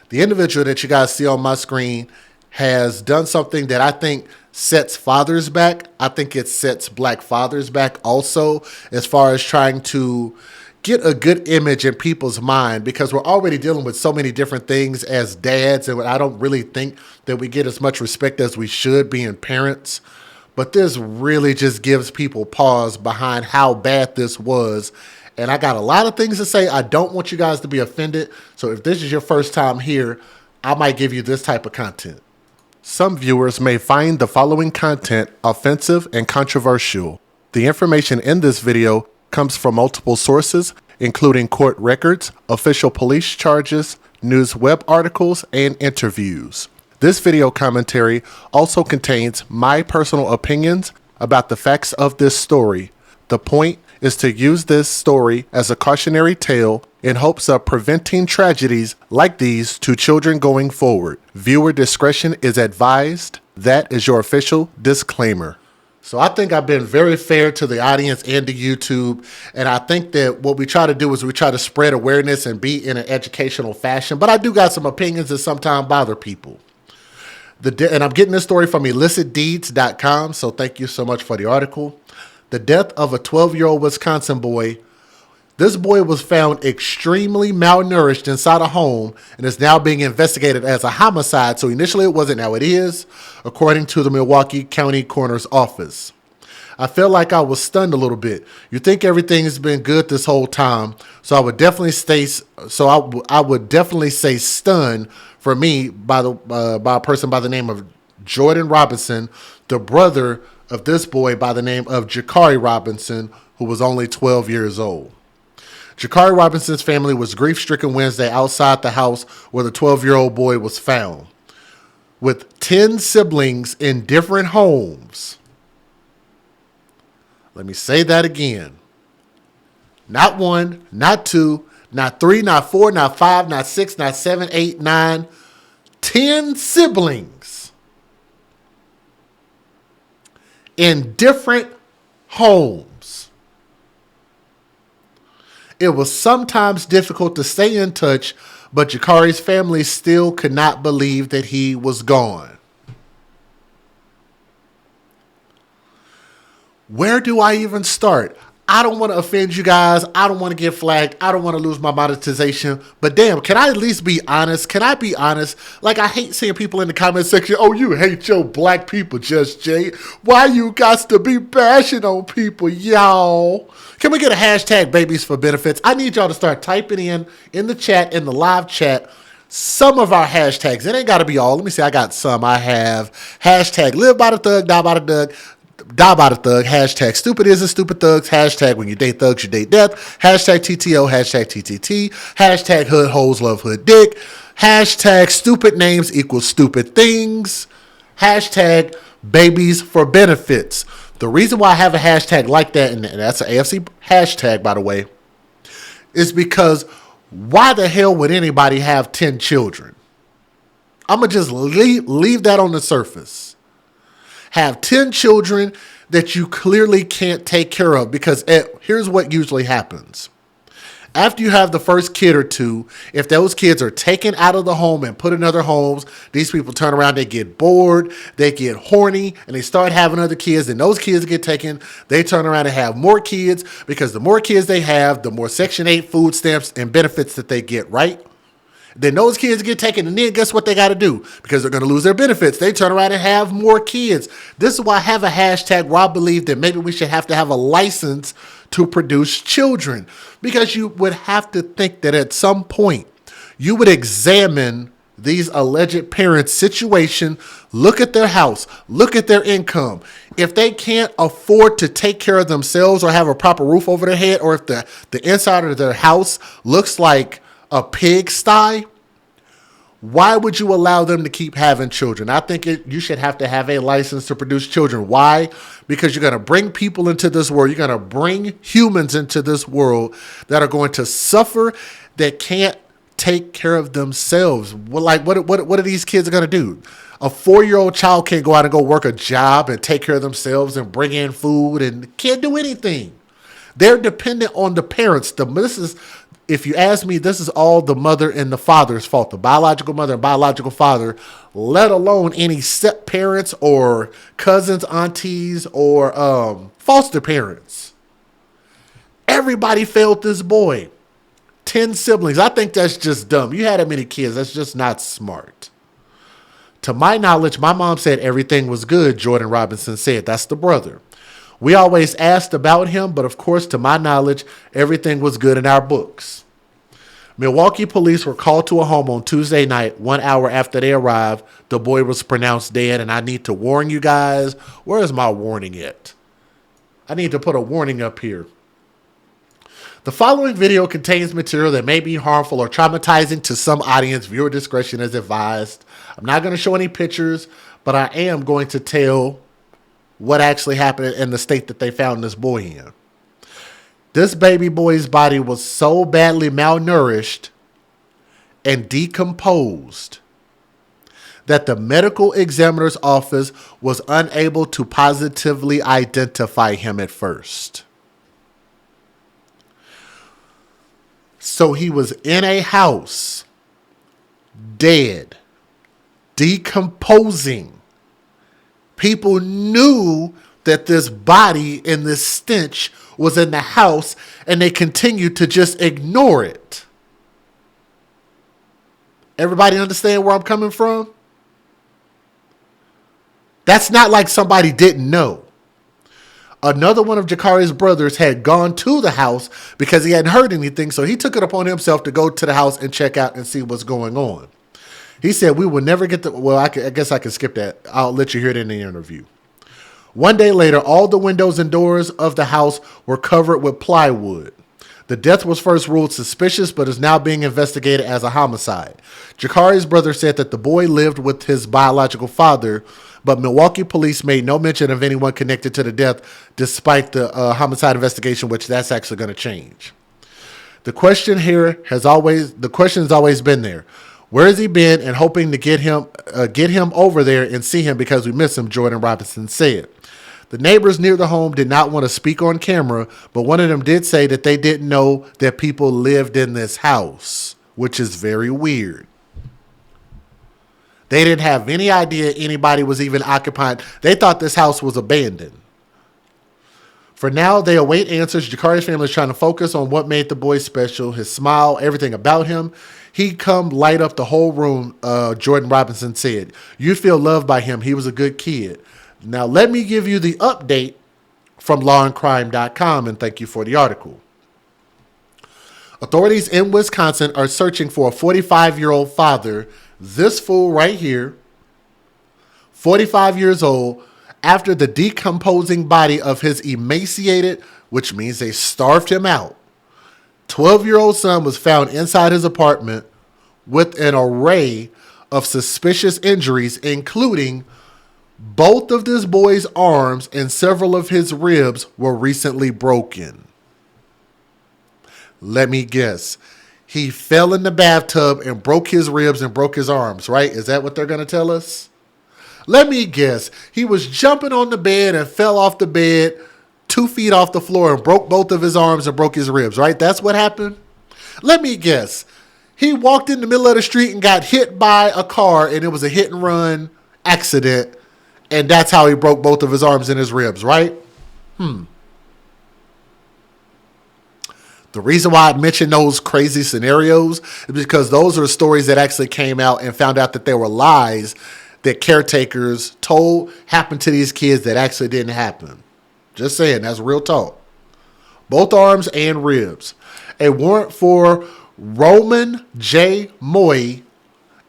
The individual that you guys see on my screen has done something that I think sets fathers back. I think it sets black fathers back also, as far as trying to get a good image in people's mind, because we're already dealing with so many different things as dads, and I don't really think that we get as much respect as we should being parents. But this really just gives people pause behind how bad this was. And I got a lot of things to say. I don't want you guys to be offended. So if this is your first time here, I might give you this type of content. Some viewers may find the following content offensive and controversial. The information in this video comes from multiple sources, including court records, official police charges, news web articles, and interviews. This video commentary also contains my personal opinions about the facts of this story. The point is to use this story as a cautionary tale in hopes of preventing tragedies like these to children going forward. Viewer discretion is advised. That is your official disclaimer. So I think I've been very fair to the audience and to YouTube. And I think that what we try to do is we try to spread awareness and be in an educational fashion. But I do got some opinions that sometimes bother people. And I'm getting this story from illicitdeeds.com, so thank you so much for the article. The death of a 12-year-old Wisconsin boy. This boy was found extremely malnourished inside a home and is now being investigated as a homicide. So initially it wasn't, now it is, according to the Milwaukee County Coroner's Office. I feel like I was stunned a little bit. You think everything has been good this whole time, so I would definitely say stunned for me by a person by the name of Jordan Robinson, the brother of this boy by the name of Jakari Robinson, who was only 12 years old. Jakari Robinson's family was grief-stricken Wednesday outside the house where the 12-year-old boy was found. With 10 siblings in different homes. Let me say that again. Not one, not two, not three, not four, not five, not six, not seven, 8, 9, 10 siblings in different homes. It was sometimes difficult to stay in touch, but Jakari's family still could not believe that he was gone. Where do I even start? I don't want to offend you guys. I don't want to get flagged. I don't want to lose my monetization. But damn, can I at least be honest? Can I be honest? Like, I hate seeing people in the comment section, oh, you hate your black people, Just Jay. Why you got to be bashing on people, y'all? Can we get a hashtag babies for benefits? I need y'all to start typing in the chat, in the live chat, some of our hashtags. It ain't got to be all. Let me see. I got some. I have hashtag live by the thug, die by the thug. Die by the thug, hashtag stupid isn't stupid thugs, hashtag when you date thugs, you date death, hashtag TTO, hashtag TTT, hashtag hood hoes love hood dick, hashtag stupid names equals stupid things, hashtag babies for benefits. The reason why I have a hashtag like that, and that's an AFC hashtag, by the way, is because why the hell would anybody have 10 children? I'm going to just leave that on the surface. Have 10 children that you clearly can't take care of, because here's what usually happens. After you have the first kid or two, if those kids are taken out of the home and put in other homes, these people turn around, they get bored, they get horny, and they start having other kids, and those kids get taken, they turn around and have more kids, because the more kids they have, the more Section 8 food stamps and benefits that they get, right? Then those kids get taken, and then guess what they got to do? Because they're going to lose their benefits. They turn around and have more kids. This is why I have a hashtag where I believe that maybe we should have to have a license to produce children. Because you would have to think that at some point you would examine these alleged parents' situation, look at their house, look at their income. If they can't afford to take care of themselves or have a proper roof over their head, or if the inside of their house looks like a pigsty, why would you allow them to keep having children? I think you should have to have a license to produce children. Why? Because you're going to bring people into this world. You're going to bring humans into this world that are going to suffer, that can't take care of themselves. Well, like, what are these kids going to do? A 4-year-old child can't go out and go work a job and take care of themselves and bring in food and can't do anything. They're dependent on the parents. if you ask me, this is all the mother and the father's fault. The biological mother and biological father, let alone any step parents or cousins, aunties, or foster parents. Everybody failed this boy. 10 siblings. I think that's just dumb. You had that many kids. That's just not smart. To my knowledge, my mom said everything was good, Jordan Robinson said. That's the brother. We always asked about him, but of course, to my knowledge, everything was good in our books. Milwaukee police were called to a home on Tuesday night. 1 hour after they arrived, the boy was pronounced dead, and I need to warn you guys. Where is my warning at? I need to put a warning up here. The following video contains material that may be harmful or traumatizing to some audience. Viewer discretion is advised. I'm not going to show any pictures, but I am going to tell what actually happened in the state that they found this boy in. This baby boy's body was so badly malnourished and decomposed that the medical examiner's office was unable to positively identify him at first. So he was in a house, dead, decomposing. People knew that this body and this stench was in the house, and they continued to just ignore it. Everybody understand where I'm coming from? That's not like somebody didn't know. Another one of Jakari's brothers had gone to the house because he hadn't heard anything, so he took it upon himself to go to the house and check out and see what's going on. He said, we will never get the... Well, I guess I can skip that. I'll let you hear it in the interview. One day later, all the windows and doors of the house were covered with plywood. The death was first ruled suspicious, but is now being investigated as a homicide. Jakari's brother said that the boy lived with his biological father, but Milwaukee police made no mention of anyone connected to the death, despite the homicide investigation, which that's actually going to change. The question has always been there. Where has he been? And hoping to get him over there and see him because we miss him, Jordan Robinson said. The neighbors near the home did not want to speak on camera, but one of them did say that they didn't know that people lived in this house, which is very weird. They didn't have any idea anybody was even occupying. They thought this house was abandoned. For now, they await answers. Jakari's family is trying to focus on what made the boy special, his smile, everything about him. He come light up the whole room, Jordan Robinson said. You feel loved by him. He was a good kid. Now, let me give you the update from lawandcrime.com, and thank you for the article. Authorities in Wisconsin are searching for a 45-year-old father, this fool right here, 45 years old, after the decomposing body of his emaciated, which means they starved him out, 12-year-old son was found inside his apartment with an array of suspicious injuries, including both of this boy's arms and several of his ribs were recently broken. Let me guess. He fell in the bathtub and broke his ribs and broke his arms, right? Is that what they're going to tell us? Let me guess. He was jumping on the bed and fell off the bed 2 feet off the floor and broke both of his arms and broke his ribs, right? That's what happened? Let me guess. He walked in the middle of the street and got hit by a car, and it was a hit and run accident, and that's how he broke both of his arms and his ribs, right? The reason why I mentioned those crazy scenarios is because those are stories that actually came out and found out that there were lies that caretakers told happened to these kids that actually didn't happen. Just saying, that's real talk. Both arms and ribs. A warrant for Roman J. Moye,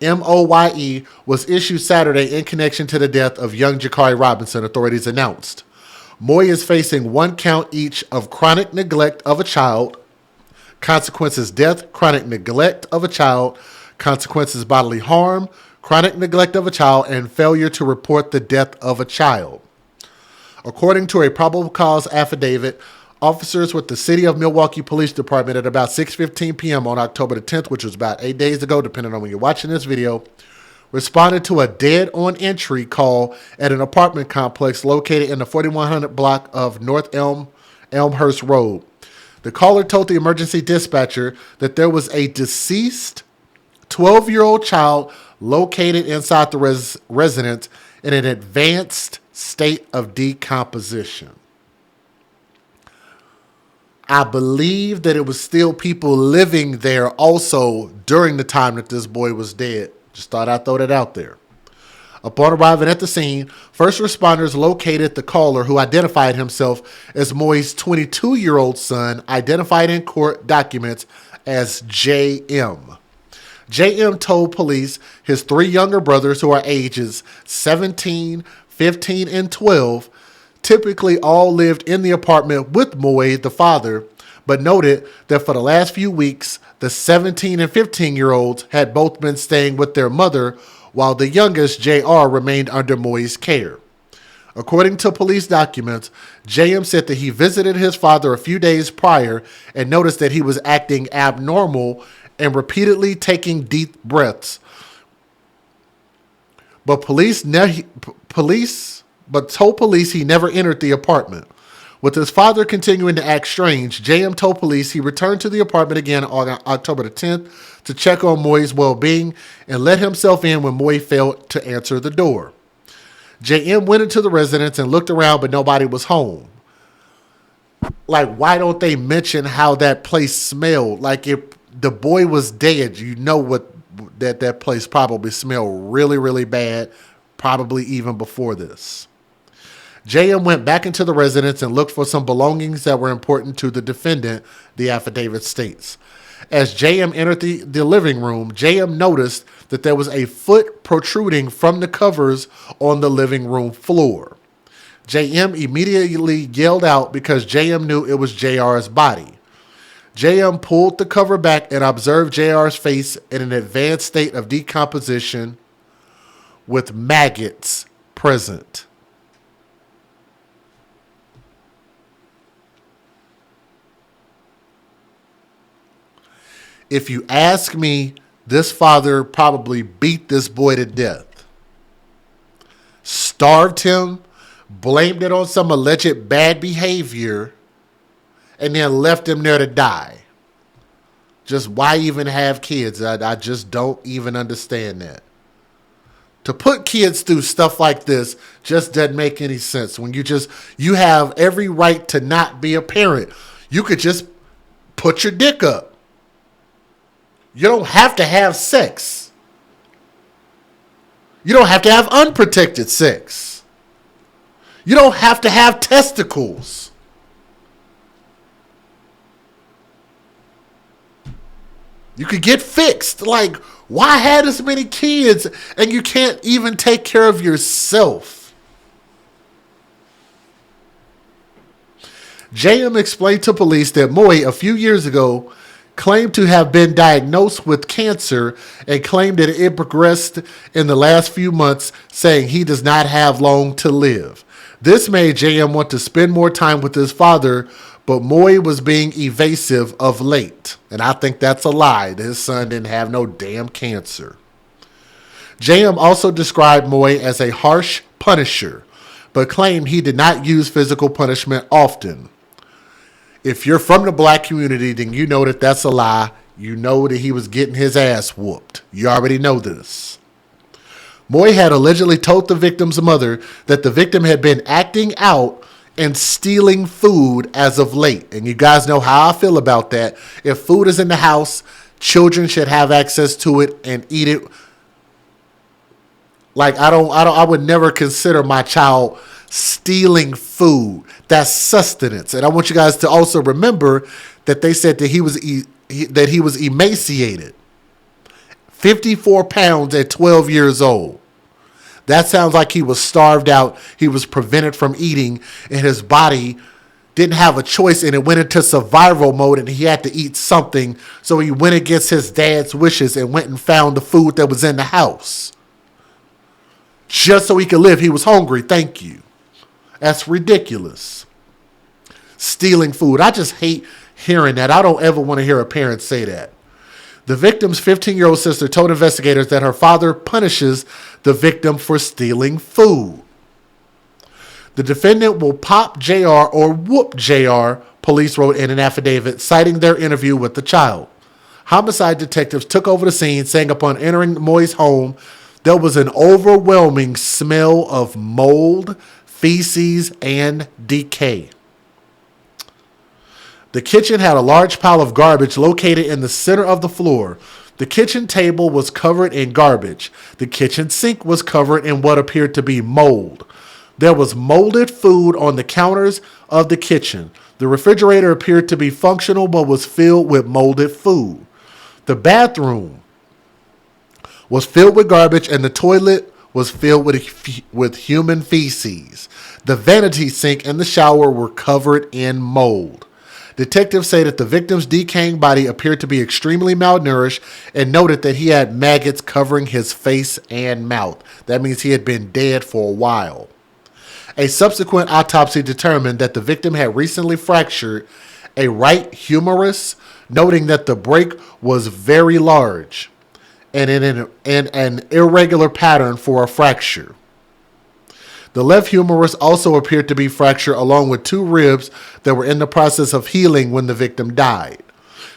M-O-Y-E, was issued Saturday in connection to the death of young Jakari Robinson, authorities announced. Moye is facing 1 count each of chronic neglect of a child, consequences death, chronic neglect of a child, consequences bodily harm, chronic neglect of a child, and failure to report the death of a child. According to a probable cause affidavit, officers with the City of Milwaukee Police Department at about 6:15 p.m. on October the 10th, which was about 8 days ago, depending on when you're watching this video, responded to a dead-on-entry call at an apartment complex located in the 4100 block of North Elmhurst Road. The caller told the emergency dispatcher that there was a deceased 12-year-old child located inside the residence in an advanced state of decomposition. I believe that it was still people living there also during the time that this boy was dead. Just thought I'd throw that out there. Upon arriving at the scene, first responders located the caller, who identified himself as Moy's 22-year-old son, identified in court documents as J.M. J.M. told police his three younger brothers, who are ages 17, 15, and 12, typically all lived in the apartment with Moy, the father, but noted that for the last few weeks, the 17 and 15-year-olds had both been staying with their mother, while the youngest, J.R., remained under Moy's care. According to police documents, J.M. said that he visited his father a few days prior and noticed that he was acting abnormal and repeatedly taking deep breaths. But told police he never entered the apartment. With his father continuing to act strange, J.M. told police he returned to the apartment again on October the 10th to check on Moy's well-being and let himself in when Moy failed to answer the door. J.M. went into the residence and looked around, but nobody was home. Like, why don't they mention how that place smelled? Like, if the boy was dead, you know what that place probably smelled really, really bad, probably even before this. J.M. went back into the residence and looked for some belongings that were important to the defendant, the affidavit states. As J.M. entered the living room, J.M. noticed that there was a foot protruding from the covers on the living room floor. J.M. immediately yelled out because J.M. knew it was J.R.'s body. J.M. pulled the cover back and observed J.R.'s face in an advanced state of decomposition with maggots present. If you ask me, this father probably beat this boy to death, starved him, blamed it on some alleged bad behavior, and then left him there to die. Just why even have kids? I just don't even understand that. To put kids through stuff like this just doesn't make any sense. When you have every right to not be a parent. You could just put your dick up. You don't have to have sex. You don't have to have unprotected sex. You don't have to have testicles. You could get fixed. Like, why have this many kids and you can't even take care of yourself? J.M. explained to police that Moy, a few years ago, claimed to have been diagnosed with cancer and claimed that it progressed in the last few months, saying he does not have long to live. This made J.M. want to spend more time with his father, but Moy was being evasive of late. And I think that's a lie. His son didn't have no damn cancer. J.M. also described Moy as a harsh punisher, but claimed he did not use physical punishment often. If you're from the black community, then you know that that's a lie. You know that he was getting his ass whooped. You already know this. Moy had allegedly told the victim's mother that the victim had been acting out and stealing food as of late. And you guys know how I feel about that. If food is in the house, children should have access to it and eat it. Like, I would never consider my child stealing food. That's sustenance. And I want you guys to also remember that they said that he was emaciated. 54 pounds at 12 years old. That sounds like he was starved out. He was prevented from eating, and his body didn't have a choice, and it went into survival mode, and he had to eat something. So he went against his dad's wishes and went and found the food that was in the house. Just so he could live. He was hungry. Thank you. That's ridiculous. Stealing food. I just hate hearing that. I don't ever want to hear a parent say that. The victim's 15-year-old sister told investigators that her father punishes the victim for stealing food. The defendant will pop JR or whoop JR, police wrote in an affidavit citing their interview with the child. Homicide detectives took over the scene, saying upon entering Moy's home, there was an overwhelming smell of mold, feces, and decay. The kitchen had a large pile of garbage located in the center of the floor. The kitchen table was covered in garbage. The kitchen sink was covered in what appeared to be mold. There was molded food on the counters of the kitchen. The refrigerator appeared to be functional but was filled with molded food. The bathroom was filled with garbage and the toilet was filled with human feces. The vanity sink and the shower were covered in mold. Detectives say that the victim's decaying body appeared to be extremely malnourished and noted that he had maggots covering his face and mouth. That means he had been dead for a while. A subsequent autopsy determined that the victim had recently fractured a right humerus, noting that the break was very large and in an irregular pattern for a fracture. The left humerus also appeared to be fractured along with two ribs that were in the process of healing when the victim died.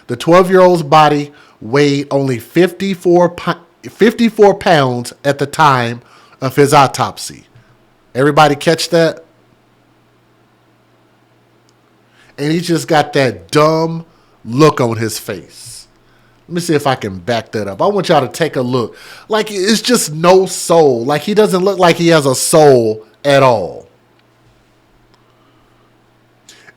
The 12-year-old's body weighed only 54 pounds at the time of his autopsy. Everybody catch that? And he just got that dumb look on his face. Let me see if I can back that up. I want y'all to take a look. Like, it's just no soul. Like, he doesn't look like he has a soul at all.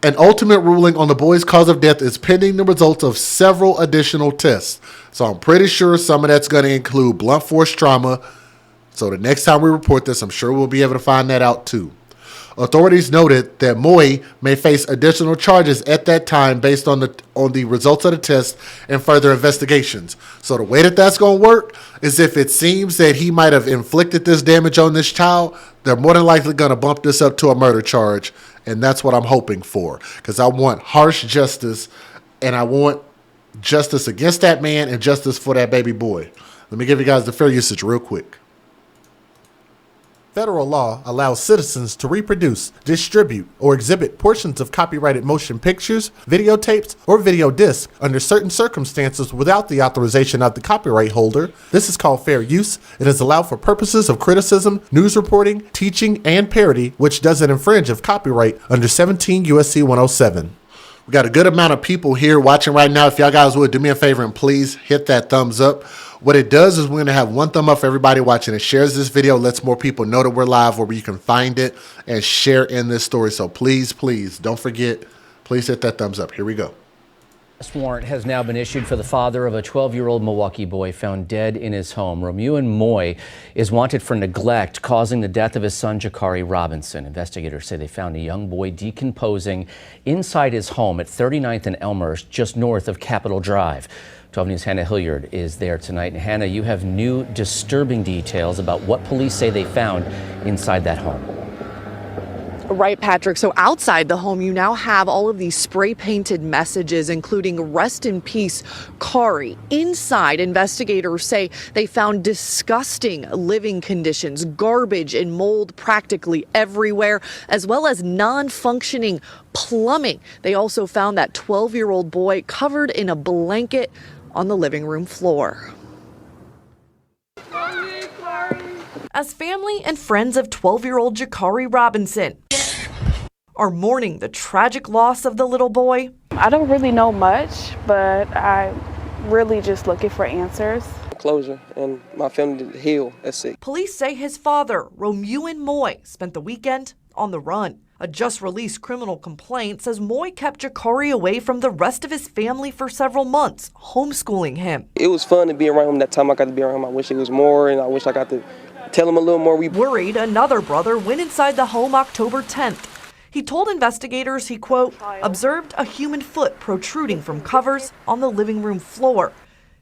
An ultimate ruling on the boy's cause of death is pending the results of several additional tests. So I'm pretty sure some of that's going to include blunt force trauma. So the next time we report this, I'm sure we'll be able to find that out too. Authorities noted that Moy may face additional charges at that time based on the results of the test and further investigations. So the way that that's going to work is if it seems that he might have inflicted this damage on this child, they're more than likely going to bump this up to a murder charge. And that's what I'm hoping for, because I want harsh justice and I want justice against that man and justice for that baby boy. Let me give you guys the fair usage real quick. Federal law allows citizens to reproduce, distribute, or exhibit portions of copyrighted motion pictures, videotapes, or video discs under certain circumstances without the authorization of the copyright holder. This is called fair use. It is allowed for purposes of criticism, news reporting, teaching, and parody, which doesn't infringe of copyright under 17 U.S.C. 107. We got a good amount of people here watching right now. If y'all guys would do me a favor and please hit that thumbs up. What it does is we're going to have one thumb up for everybody watching. It shares this video, lets more people know that we're live, where you can find it and share in this story. So please, please don't forget, please hit that thumbs up. Here we go. Arrest warrant has now been issued for the father of a 12-year-old Milwaukee boy found dead in his home. Romuald Moy is wanted for neglect, causing the death of his son, Jakari Robinson. Investigators say they found a young boy decomposing inside his home at 39th and Elmhurst, just north of Capitol Drive. 12 News' Hannah Hilliard is there tonight. And Hannah, you have new disturbing details about what police say they found inside that home. Right, Patrick. So outside the home, you now have all of these spray painted messages, including "Rest in Peace, Kari." Inside, investigators say they found disgusting living conditions, garbage and mold practically everywhere, as well as non-functioning plumbing. They also found that 12-year-old boy covered in a blanket on the living room floor. As family and friends of 12-year-old Jakari Robinson are mourning the tragic loss of the little boy. I don't really know much, but I'm really just looking for answers. Closure and my family to heal. That's it. Police say his father, Romuald Moy, spent the weekend on the run. A just-released criminal complaint says Moy kept Jakari away from the rest of his family for several months, homeschooling him. It was fun to be around him that time I got to be around him. I wish it was more, and I wish I got to tell him a little more. Worried, another brother went inside the home October 10th. He told investigators he, quote, observed a human foot protruding from covers on the living room floor.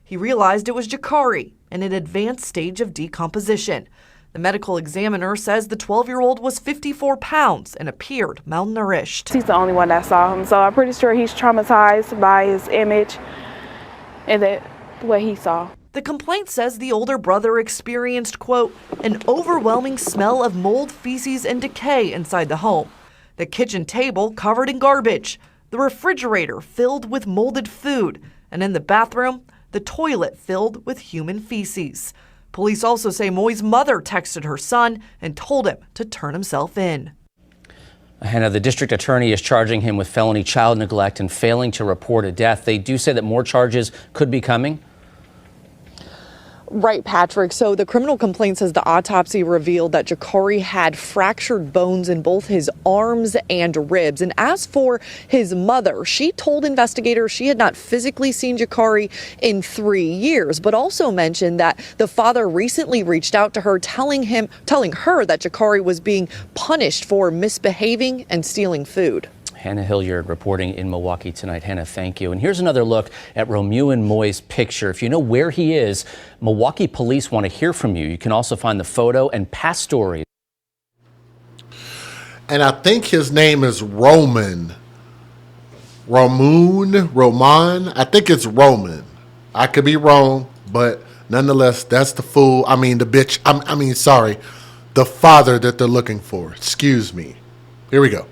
He realized it was Jakari in an advanced stage of decomposition. The medical examiner says the 12-year-old was 54 pounds and appeared malnourished. He's the only one that saw him, so I'm pretty sure he's traumatized by his image and what he saw. The complaint says the older brother experienced, quote, an overwhelming smell of mold, feces, and decay inside the home. The kitchen table covered in garbage, the refrigerator filled with molded food, and in the bathroom, the toilet filled with human feces. Police also say Moy's mother texted her son and told him to turn himself in. Hannah, the district attorney is charging him with felony child neglect and failing to report a death. They do say that more charges could be coming. Right, Patrick. So the criminal complaint says the autopsy revealed that Jakari had fractured bones in both his arms and ribs. And as for his mother, she told investigators she had not physically seen Jakari in 3 years, but also mentioned that the father recently reached out to her, telling her that Jakari was being punished for misbehaving and stealing food. Hannah Hilliard reporting in Milwaukee tonight. Hannah, thank you. And here's another look at Romuald Moy's picture. If you know where he is, Milwaukee police want to hear from you. You can also find the photo and past stories. And I think his name is Roman. Roman. I think it's Roman. I could be wrong, but nonetheless, that's the fool. I mean, the bitch. Sorry. The father that they're looking for. Excuse me. Here we go.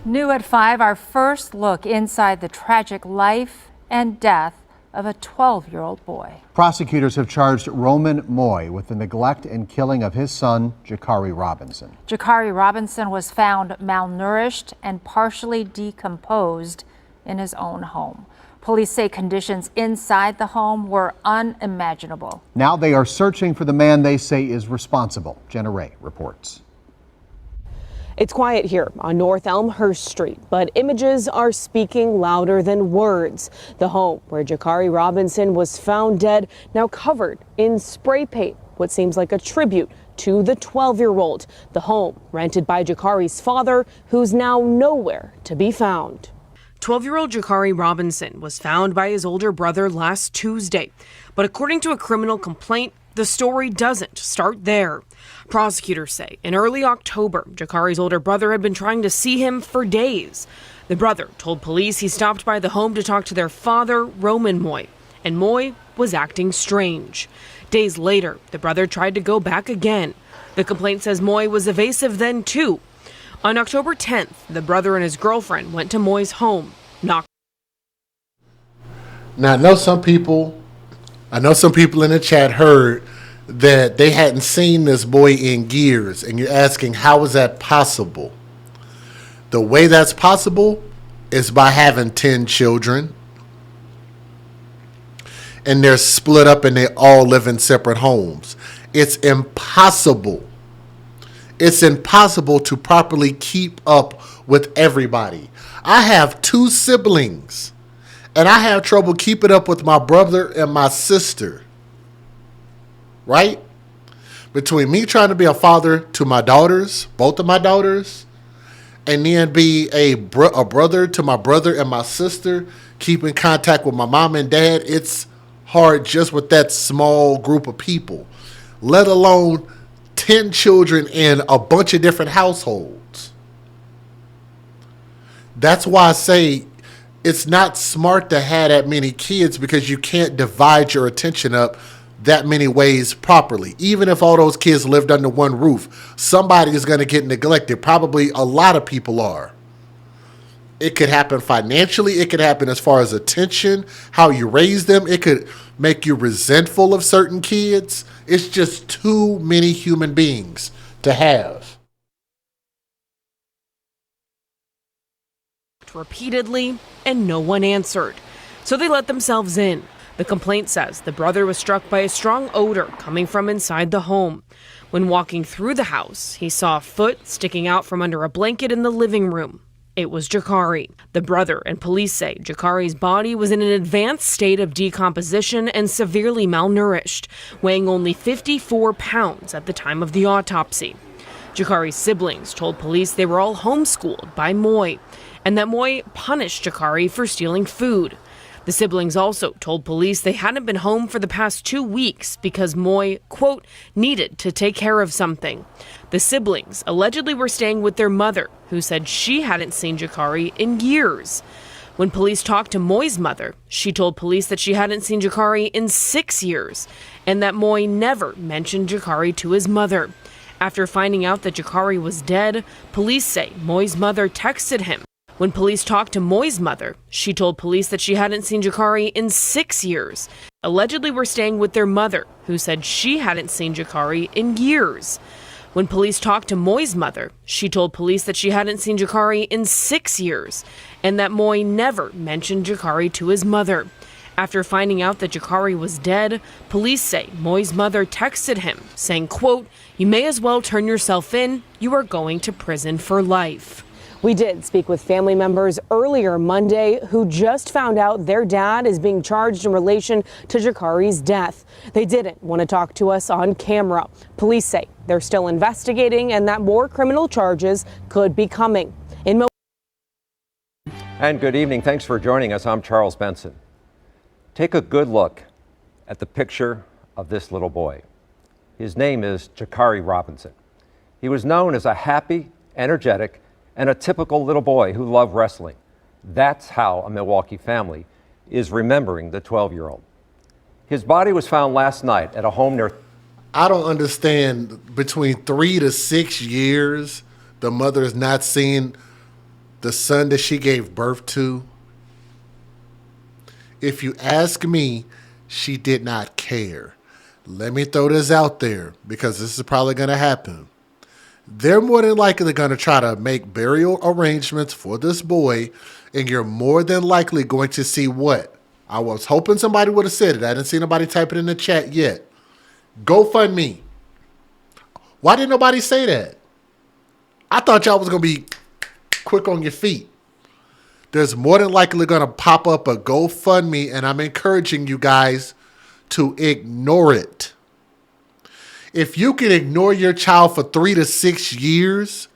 New at 5, our first look inside the tragic life and death of a 12-year-old boy. Prosecutors have charged Roman Moy with the neglect and killing of his son, Jakari Robinson. Jakari Robinson was found malnourished and partially decomposed in his own home. Police say conditions inside the home were unimaginable. Now they are searching for the man they say is responsible. Jenna Ray reports. It's quiet here on North Elmhurst Street, but images are speaking louder than words. The home where Jakari Robinson was found dead, now covered in spray paint, what seems like a tribute to the 12-year-old. The home rented by Jakari's father, who's now nowhere to be found. 12-year-old Jakari Robinson was found by his older brother last Tuesday. But according to a criminal complaint, the story doesn't start there. Prosecutors say in early October, Jakari's older brother had been trying to see him for days. The brother told police he stopped by the home to talk to their father, Roman Moy, and Moy was acting strange. Days later, the brother tried to go back again. The complaint says Moy was evasive then too. On October 10th, the brother and his girlfriend went to Moy's home, knocked. Now, I know some people in the chat heard that they hadn't seen this boy in years, and you're asking, how is that possible? The way that's possible is by having 10 children, and they're split up and they all live in separate homes. It's impossible. It's impossible to properly keep up with everybody. I have 2 siblings, and I have trouble keeping up with my brother and my sister. Right? Between me trying to be a father to my daughters, both of my daughters, and then be a brother to my brother and my sister, keeping contact with my mom and dad, it's hard just with that small group of people, let alone 10 children in a bunch of different households. That's why I say it's not smart to have that many kids, because you can't divide your attention up that many ways properly. Even if all those kids lived under one roof, somebody is going to get neglected. Probably a lot of people are. It could happen financially. It could happen as far as attention, how you raise them. It could make you resentful of certain kids. It's just too many human beings to have. Repeatedly, and no one answered. So they let themselves in. The complaint says the brother was struck by a strong odor coming from inside the home. When walking through the house, he saw a foot sticking out from under a blanket in the living room. It was Jakari. The brother and police say Jakari's body was in an advanced state of decomposition and severely malnourished, weighing only 54 pounds at the time of the autopsy. Jakari's siblings told police they were all homeschooled by Moy, and that Moy punished Jakari for stealing food. The siblings also told police they hadn't been home for the past 2 weeks because Moy, quote, needed to take care of something. The siblings allegedly were staying with their mother, who said she hadn't seen Jakari in years. When police talked to Moy's mother, she told police that she hadn't seen Jakari in 6 years and that Moy never mentioned Jakari to his mother. After finding out that Jakari was dead, police say Moy's mother texted him. When police talked to Moy's mother, she told police that she hadn't seen Jakari in 6 years. Allegedly were staying with their mother, who said she hadn't seen Jakari in years. When police talked to Moy's mother, she told police that she hadn't seen Jakari in 6 years and that Moy never mentioned Jakari to his mother. After finding out that Jakari was dead, police say Moy's mother texted him saying, quote, "You may as well turn yourself in. You are going to prison for life." We did speak with family members earlier Monday who just found out their dad is being charged in relation to Jakari's death. They didn't want to talk to us on camera. Police say they're still investigating and that more criminal charges could be coming. And good evening. Thanks for joining us. I'm Charles Benson. Take a good look at the picture of this little boy. His name is Jakari Robinson. He was known as a happy, energetic, and a typical little boy who loved wrestling. That's how a Milwaukee family is remembering the 12-year-old. His body was found last night at a home near... I don't understand, between 3 to 6 years, the mother is not seeing the son that she gave birth to. If you ask me, she did not care. Let me throw this out there because this is probably going to happen. They're more than likely going to try to make burial arrangements for this boy, and you're more than likely going to see what? I was hoping somebody would have said it. I didn't see nobody type it in the chat yet. GoFundMe. Why didn't nobody say that? I thought y'all was going to be quick on your feet. There's more than likely going to pop up a GoFundMe, and I'm encouraging you guys to ignore it. If you can ignore your child for 3 to 6 years,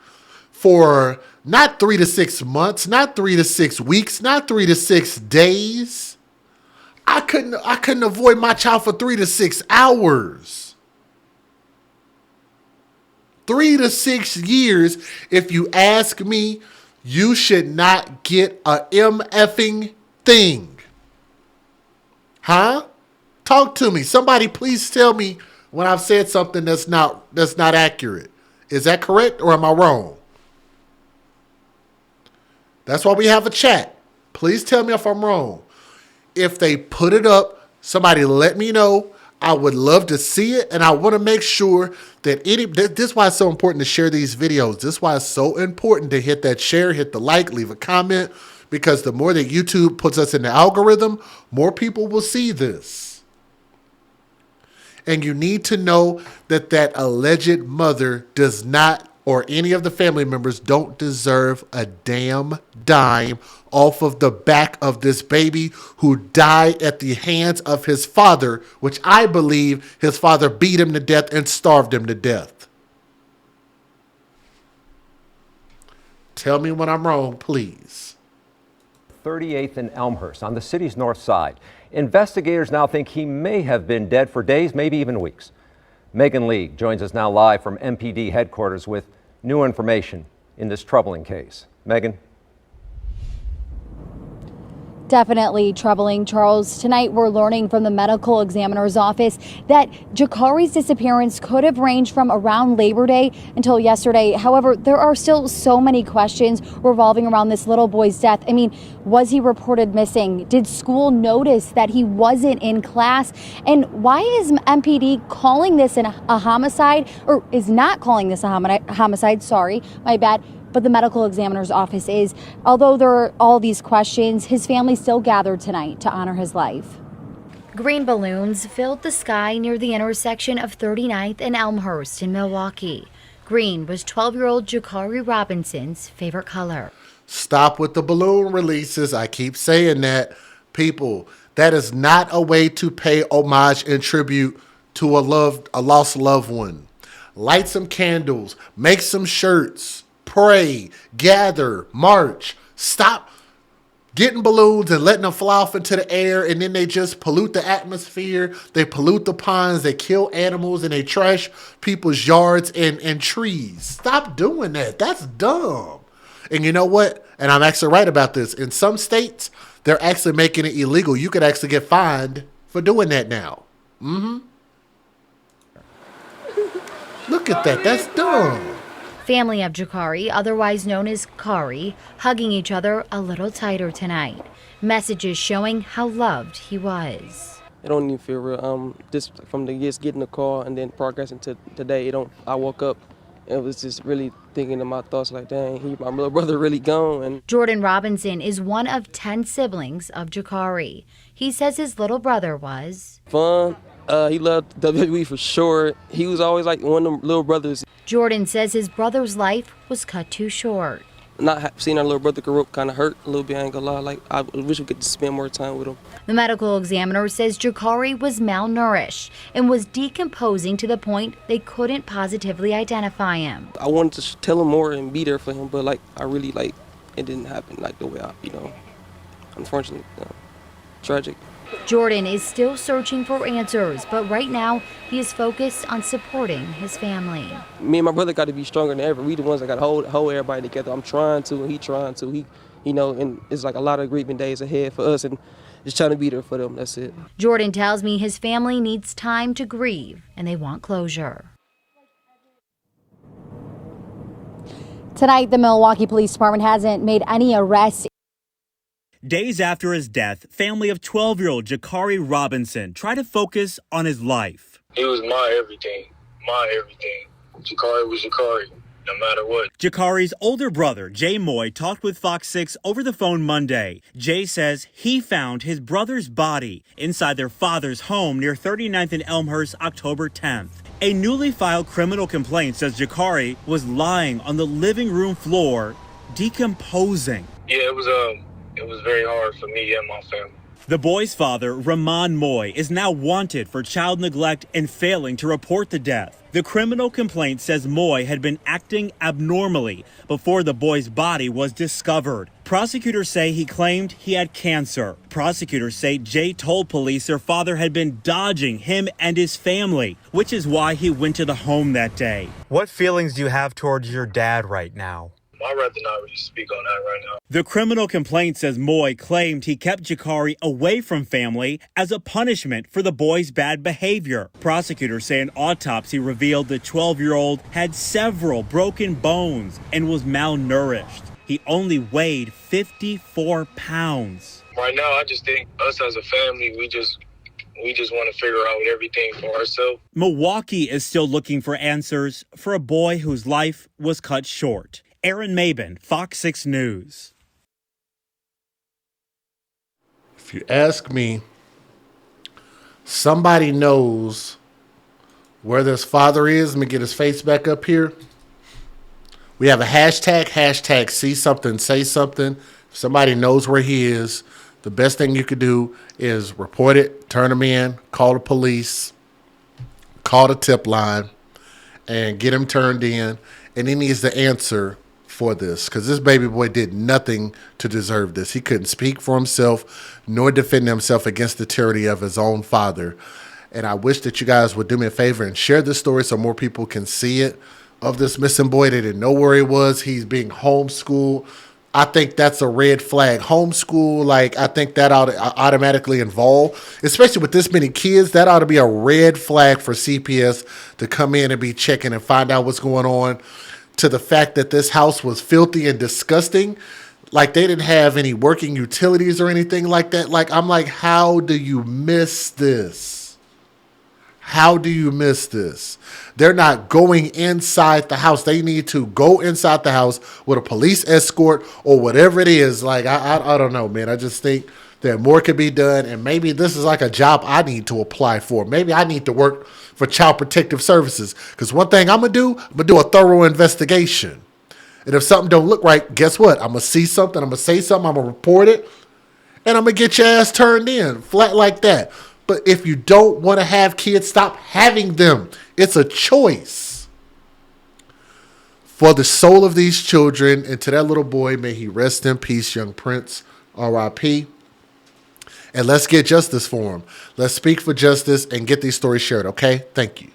for not 3 to 6 months, not 3 to 6 weeks, not 3 to 6 days, I couldn't avoid my child for 3 to 6 hours. 3 to 6 years, if you ask me, you should not get a MFing thing. Huh? Talk to me. Somebody please tell me when I've said something that's not accurate. Is that correct or am I wrong? That's why we have a chat. Please tell me if I'm wrong. If they put it up, somebody let me know. I would love to see it, and I want to make sure that this is why it's so important to share these videos. This is why it's so important to hit that share, hit the like, leave a comment, because the more that YouTube puts us in the algorithm, more people will see this. And you need to know that that alleged mother does not, or any of the family members don't deserve a damn dime off of the back of this baby who died at the hands of his father, which I believe his father beat him to death and starved him to death. Tell me when I'm wrong, please. 38th and Elmhurst on the city's north side. Investigators now think he may have been dead for days, maybe even weeks. Megan Lee joins us now live from MPD headquarters with new information in this troubling case. Megan. Definitely troubling, Charles. Tonight, we're learning from the medical examiner's office that Jakari's disappearance could have ranged from around Labor Day until yesterday. However, there are still so many questions revolving around this little boy's death. I mean, was he reported missing? Did school notice that he wasn't in class? And why is MPD calling this a homicide, or is not calling this a homicide? Sorry, my bad. But the medical examiner's office is. Although there are all these questions, his family still gathered tonight to honor his life. Green balloons filled the sky near the intersection of 39th and Elmhurst in Milwaukee. Green was 12-year-old Jakari Robinson's favorite color. Stop with the balloon releases. I keep saying that. People, that is not a way to pay homage and tribute to a lost loved one. Light some candles, make some shirts. Pray, gather, march. Stop getting balloons and letting them fly off into the air, and then they just pollute the atmosphere. They pollute the ponds. They kill animals, and they trash people's yards and trees. Stop doing that. That's dumb. And you know what? And I'm actually right about this. In some states, they're actually making it illegal. You could actually get fined for doing that now. Look at that. That's dumb. Family of Jakari, otherwise known as Kari, hugging each other a little tighter tonight. Messages showing how loved he was. It don't even feel real. Just from just getting the call and then progressing to today, I woke up and was just really thinking in my thoughts like, dang, my little brother really gone. And Jordan Robinson is one of 10 siblings of Jakari. He says his little brother was fun. He loved WWE for sure. He was always like one of them little brothers. Jordan says his brother's life was cut too short. Not seeing our little brother grow up kind of hurt a little bit, I ain't gonna lie. Like, I wish we could spend more time with him. The medical examiner says Jakari was malnourished and was decomposing to the point they couldn't positively identify him. I wanted to tell him more and be there for him, but like, I really, like, it didn't happen like the way unfortunately, tragic. Jordan is still searching for answers, but right now he is focused on supporting his family. Me and my brother got to be stronger than ever. We the ones that got to hold everybody together. I'm trying to, and he trying to. And it's like a lot of grieving days ahead for us, and just trying to be there for them. That's it. Jordan tells me his family needs time to grieve, and they want closure. Tonight, the Milwaukee Police Department hasn't made any arrests. Days after his death, family of 12-year-old Jakari Robinson tried to focus on his life. He was my everything. Jakari was Jakari, no matter what. Jakari's older brother, Jay Moy, talked with Fox 6 over the phone Monday. Jay says he found his brother's body inside their father's home near 39th and Elmhurst October 10th. A newly filed criminal complaint says Jakari was lying on the living room floor, decomposing. Yeah, it was very hard for me and my family. The boy's father, Ramon Moy, is now wanted for child neglect and failing to report the death. The criminal complaint says Moy had been acting abnormally before the boy's body was discovered. Prosecutors say he claimed he had cancer. Prosecutors say Jay told police their father had been dodging him and his family, which is why he went to the home that day. What feelings do you have towards your dad right now? I'd rather not really speak on that right now. The criminal complaint says Moy claimed he kept Jakari away from family as a punishment for the boy's bad behavior. Prosecutors say an autopsy revealed the 12-year-old had several broken bones and was malnourished. He only weighed 54 pounds. Right now, I just think us as a family, we just want to figure out everything for ourselves. Milwaukee is still looking for answers for a boy whose life was cut short. Aaron Mabin, Fox 6 News. If you ask me, somebody knows where this father is. Let me get his face back up here. We have a hashtag see something, say something. If somebody knows where he is, the best thing you could do is report it, turn him in, call the police, call the tip line, and get him turned in. And he needs the answer for this, because this baby boy did nothing to deserve this. He couldn't speak for himself nor defend himself against the tyranny of his own father. And I wish that you guys would do me a favor and share this story so more people can see it, of this missing boy. They didn't know where he was. He's being homeschooled. I think that's a red flag. Homeschool, like, I think that ought to automatically involve, especially with this many kids, that ought to be a red flag for CPS to come in and be checking and find out what's going on. To the fact that this house was filthy and disgusting, like they didn't have any working utilities or anything like that. Like, I'm like, how do you miss this? How do you miss this? They're not going inside the house. They need to go inside the house with a police escort or whatever it is. Like, I don't know, man. I just think that more could be done. And maybe this is like a job I need to apply for. Maybe I need to work for Child Protective Services. Because one thing I'm going to do a thorough investigation. And if something don't look right, guess what? I'm going to see something. I'm going to say something. I'm going to report it. And I'm going to get your ass turned in. Flat like that. But if you don't want to have kids, stop having them. It's a choice. For the soul of these children and to that little boy, may he rest in peace, young Prince, R.I.P. And let's get justice for him. Let's speak for justice and get these stories shared, okay? Thank you.